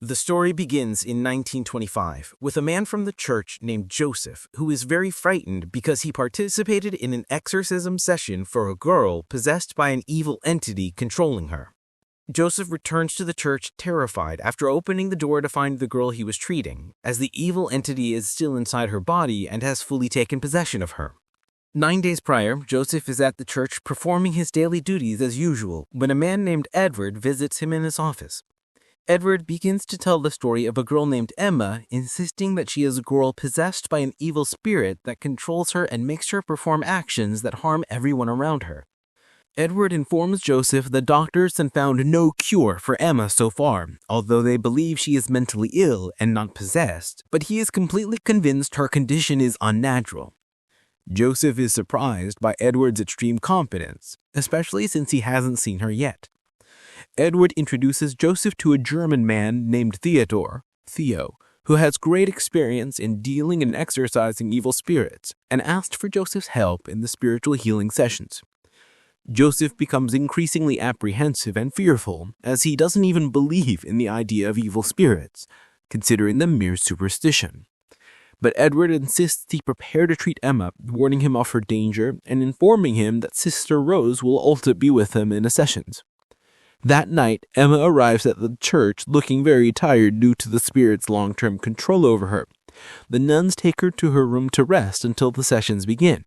The story begins in 1925 with a man from the church named Joseph who is very frightened because he participated in an exorcism session for a girl possessed by an evil entity controlling her. Joseph returns to the church terrified after opening the door to find the girl he was treating, as the evil entity is still inside her body and has fully taken possession of her. 9 days prior, Joseph is at the church performing his daily duties as usual when a man named Edward visits him in his office. Edward begins to tell the story of a girl named Emma, insisting that she is a girl possessed by an evil spirit that controls her and makes her perform actions that harm everyone around her. Edward informs Joseph that doctors have found no cure for Emma so far, although they believe she is mentally ill and not possessed, but he is completely convinced her condition is unnatural. Joseph is surprised by Edward's extreme confidence, especially since he hasn't seen her yet. Edward introduces Joseph to a German man named Theo, who has great experience in dealing and exorcising evil spirits, and asked for Joseph's help in the spiritual healing sessions. Joseph becomes increasingly apprehensive and fearful, as he doesn't even believe in the idea of evil spirits, considering them mere superstition. But Edward insists he prepare to treat Emma, warning him of her danger and informing him that Sister Rose will also be with him in the sessions. That night, Emma arrives at the church looking very tired due to the spirit's long-term control over her. The nuns take her to her room to rest until the sessions begin.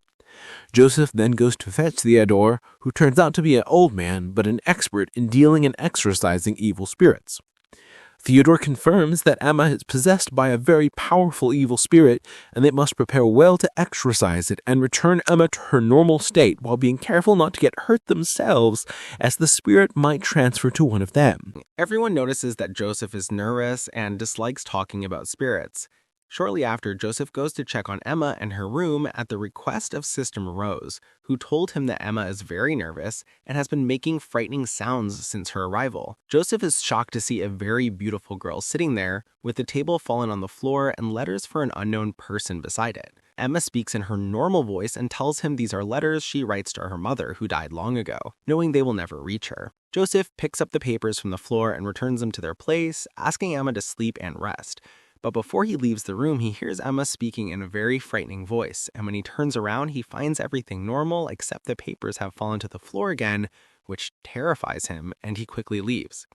Joseph then goes to fetch Theodore, who turns out to be an old man but an expert in dealing and exorcising evil spirits. Theodore confirms that Emma is possessed by a very powerful evil spirit and they must prepare well to exorcise it and return Emma to her normal state while being careful not to get hurt themselves, as the spirit might transfer to one of them. Everyone notices that Joseph is nervous and dislikes talking about spirits. Shortly after, Joseph goes to check on Emma and her room at the request of Sister Rose, who told him that Emma is very nervous and has been making frightening sounds since her arrival. Joseph is shocked to see a very beautiful girl sitting there, with the table fallen on the floor and letters for an unknown person beside it. Emma speaks in her normal voice and tells him these are letters she writes to her mother, who died long ago, knowing they will never reach her. Joseph picks up the papers from the floor and returns them to their place, asking Emma to sleep and rest. But before he leaves the room, he hears Emma speaking in a very frightening voice, and when he turns around, he finds everything normal except the papers have fallen to the floor again, which terrifies him, and he quickly leaves.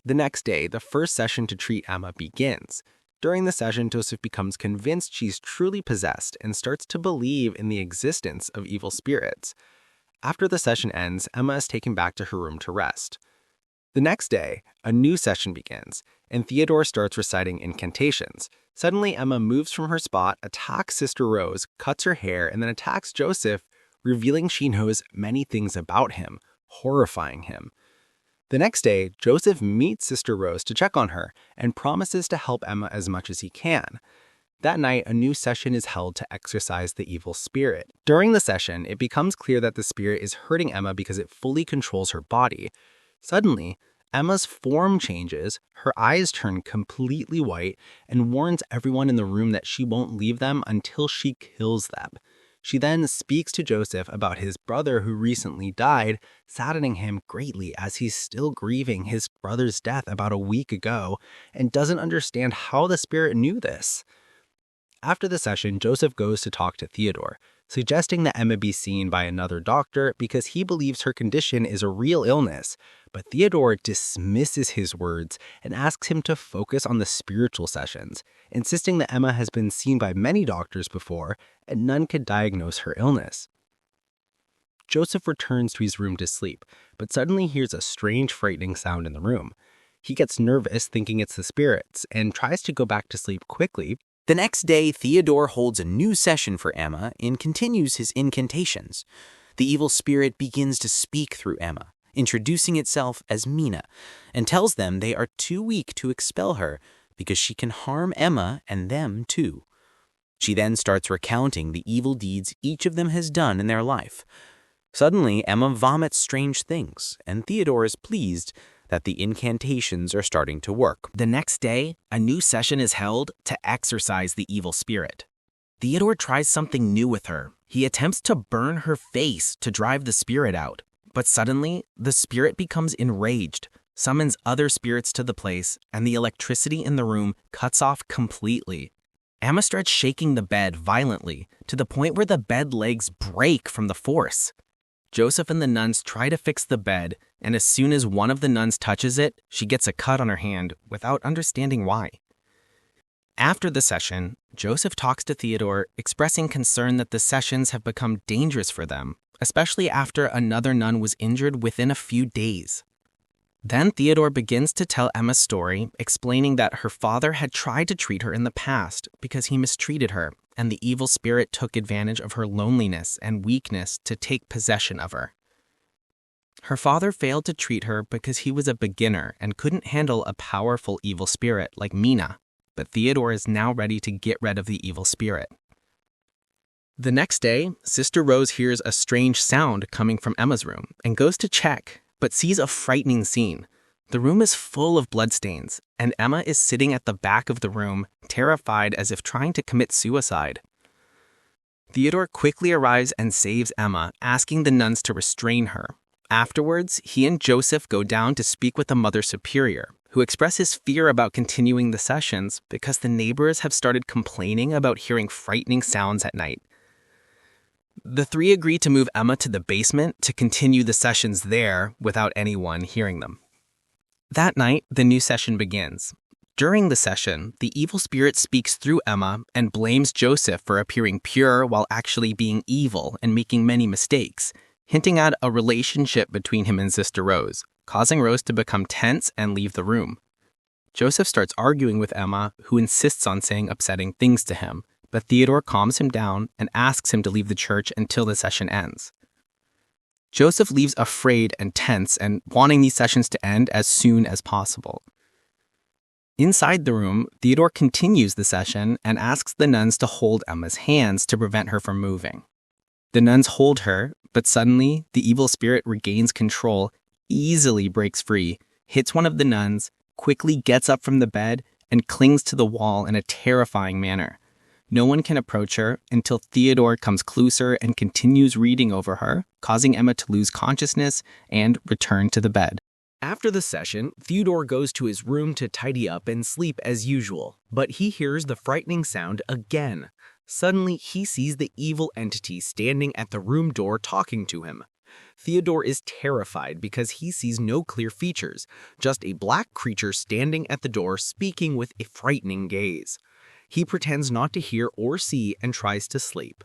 The next day, the first session to treat Emma begins. During the session, Joseph becomes convinced she's truly possessed and starts to believe in the existence of evil spirits. After the session ends, Emma is taken back to her room to rest. The next day, a new session begins, and Theodore starts reciting incantations. Suddenly, Emma moves from her spot, attacks Sister Rose, cuts her hair, and then attacks Joseph, revealing she knows many things about him, horrifying him. The next day, Joseph meets Sister Rose to check on her and promises to help Emma as much as he can. That night, a new session is held to exorcise the evil spirit. During the session, it becomes clear that the spirit is hurting Emma because it fully controls her body. Suddenly, Emma's form changes, her eyes turn completely white, and warns everyone in the room that she won't leave them until she kills them. She then speaks to Joseph about his brother who recently died, saddening him greatly as he's still grieving his brother's death about a week ago and doesn't understand how the spirit knew this. After the session, Joseph goes to talk to Theodore, suggesting that Emma be seen by another doctor because he believes her condition is a real illness. But Theodore dismisses his words and asks him to focus on the spiritual sessions, insisting that Emma has been seen by many doctors before and none could diagnose her illness. Joseph returns to his room to sleep, but suddenly hears a strange, frightening sound in the room. He gets nervous thinking it's the spirits and tries to go back to sleep quickly. The next day, Theodore holds a new session for Emma and continues his incantations. The evil spirit begins to speak through Emma, introducing itself as Mina, and tells them they are too weak to expel her because she can harm Emma and them too. She then starts recounting the evil deeds each of them has done in their life. Suddenly, Emma vomits strange things, and Theodore is pleased that the incantations are starting to work. The next day, a new session is held to exorcise the evil spirit. Theodore tries something new with her. He attempts to burn her face to drive the spirit out. But suddenly, the spirit becomes enraged, summons other spirits to the place, and the electricity in the room cuts off completely. Emma starts shaking the bed violently, to the point where the bed legs break from the force. Joseph and the nuns try to fix the bed, and as soon as one of the nuns touches it, she gets a cut on her hand without understanding why. After the session, Joseph talks to Theodore, expressing concern that the sessions have become dangerous for them, especially after another nun was injured within a few days. Then Theodore begins to tell Emma's story, explaining that her father had tried to treat her in the past because he mistreated her, and the evil spirit took advantage of her loneliness and weakness to take possession of her. Her father failed to treat her because he was a beginner and couldn't handle a powerful evil spirit like Mina, but Theodore is now ready to get rid of the evil spirit. The next day, Sister Rose hears a strange sound coming from Emma's room and goes to check, but sees a frightening scene. The room is full of bloodstains, and Emma is sitting at the back of the room, terrified as if trying to commit suicide. Theodore quickly arrives and saves Emma, asking the nuns to restrain her. Afterwards, he and Joseph go down to speak with the Mother Superior, who expresses fear about continuing the sessions because the neighbors have started complaining about hearing frightening sounds at night. The three agree to move Emma to the basement to continue the sessions there without anyone hearing them. That night, the new session begins. During the session, the evil spirit speaks through Emma and blames Joseph for appearing pure while actually being evil and making many mistakes, hinting at a relationship between him and Sister Rose, causing Rose to become tense and leave the room. Joseph starts arguing with Emma, who insists on saying upsetting things to him, but Theodore calms him down and asks him to leave the church until the session ends. Joseph leaves afraid and tense and wanting these sessions to end as soon as possible. Inside the room, Theodore continues the session and asks the nuns to hold Emma's hands to prevent her from moving. The nuns hold her, but suddenly the evil spirit regains control, easily breaks free, hits one of the nuns, quickly gets up from the bed, and clings to the wall in a terrifying manner. No one can approach her until Theodore comes closer and continues reading over her, causing Emma to lose consciousness and return to the bed. After the session, Theodore goes to his room to tidy up and sleep as usual, but he hears the frightening sound again. Suddenly, he sees the evil entity standing at the room door talking to him. Theodore is terrified because he sees no clear features, just a black creature standing at the door speaking with a frightening gaze. He pretends not to hear or see and tries to sleep.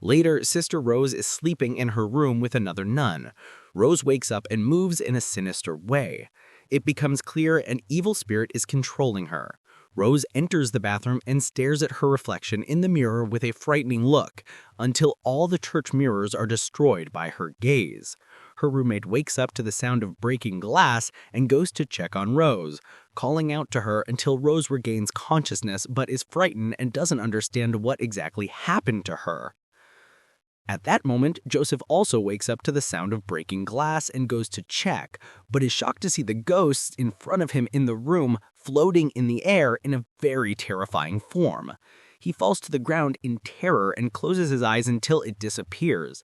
Later, Sister Rose is sleeping in her room with another nun. Rose wakes up and moves in a sinister way. It becomes clear an evil spirit is controlling her. Rose enters the bathroom and stares at her reflection in the mirror with a frightening look, until all the church mirrors are destroyed by her gaze. Her roommate wakes up to the sound of breaking glass and goes to check on Rose, calling out to her until Rose regains consciousness but is frightened and doesn't understand what exactly happened to her. At that moment, Joseph also wakes up to the sound of breaking glass and goes to check, but is shocked to see the ghosts in front of him in the room floating in the air in a very terrifying form. He falls to the ground in terror and closes his eyes until it disappears.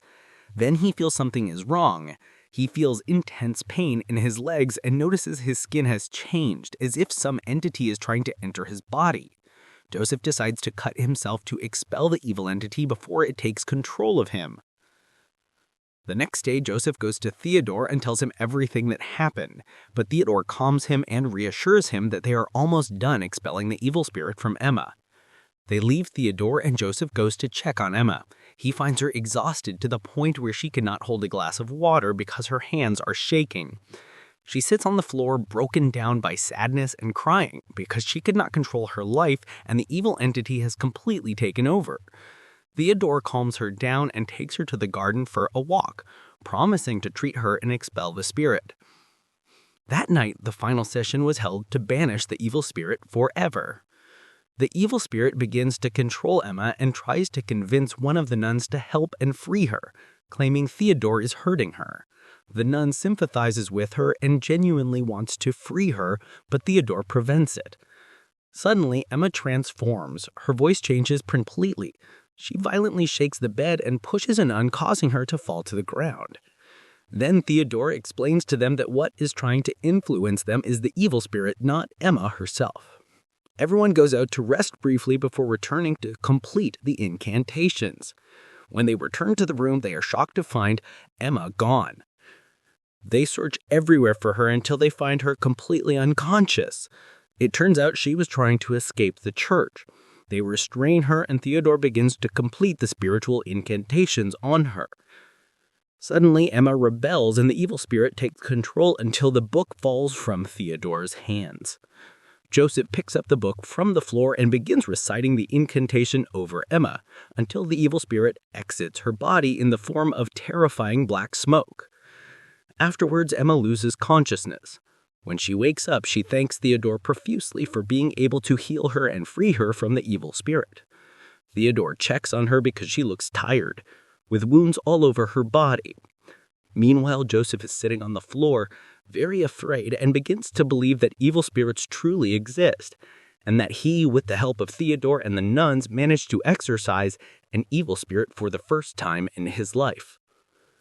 Then he feels something is wrong. He feels intense pain in his legs and notices his skin has changed, as if some entity is trying to enter his body. Joseph decides to cut himself to expel the evil entity before it takes control of him. The next day, Joseph goes to Theodore and tells him everything that happened, but Theodore calms him and reassures him that they are almost done expelling the evil spirit from Emma. They leave Theodore and Joseph goes to check on Emma. He finds her exhausted to the point where she cannot hold a glass of water because her hands are shaking. She sits on the floor broken down by sadness and crying because she could not control her life and the evil entity has completely taken over. Theodore calms her down and takes her to the garden for a walk, promising to treat her and expel the spirit. That night, the final session was held to banish the evil spirit forever. The evil spirit begins to control Emma and tries to convince one of the nuns to help and free her, claiming Theodore is hurting her. The nun sympathizes with her and genuinely wants to free her, but Theodore prevents it. Suddenly, Emma transforms. Her voice changes completely. She violently shakes the bed and pushes a nun, causing her to fall to the ground. Then Theodore explains to them that what is trying to influence them is the evil spirit, not Emma herself. Everyone goes out to rest briefly before returning to complete the incantations. When they return to the room, they are shocked to find Emma gone. They search everywhere for her until they find her completely unconscious. It turns out she was trying to escape the church. They restrain her, and Theodore begins to complete the spiritual incantations on her. Suddenly, Emma rebels, and the evil spirit takes control until the book falls from Theodore's hands. Joseph picks up the book from the floor and begins reciting the incantation over Emma until the evil spirit exits her body in the form of terrifying black smoke. Afterwards, Emma loses consciousness. When she wakes up, she thanks Theodore profusely for being able to heal her and free her from the evil spirit. Theodore checks on her because she looks tired, with wounds all over her body. Meanwhile, Joseph is sitting on the floor, very afraid, and begins to believe that evil spirits truly exist, and that he, with the help of Theodore and the nuns, managed to exorcise an evil spirit for the first time in his life.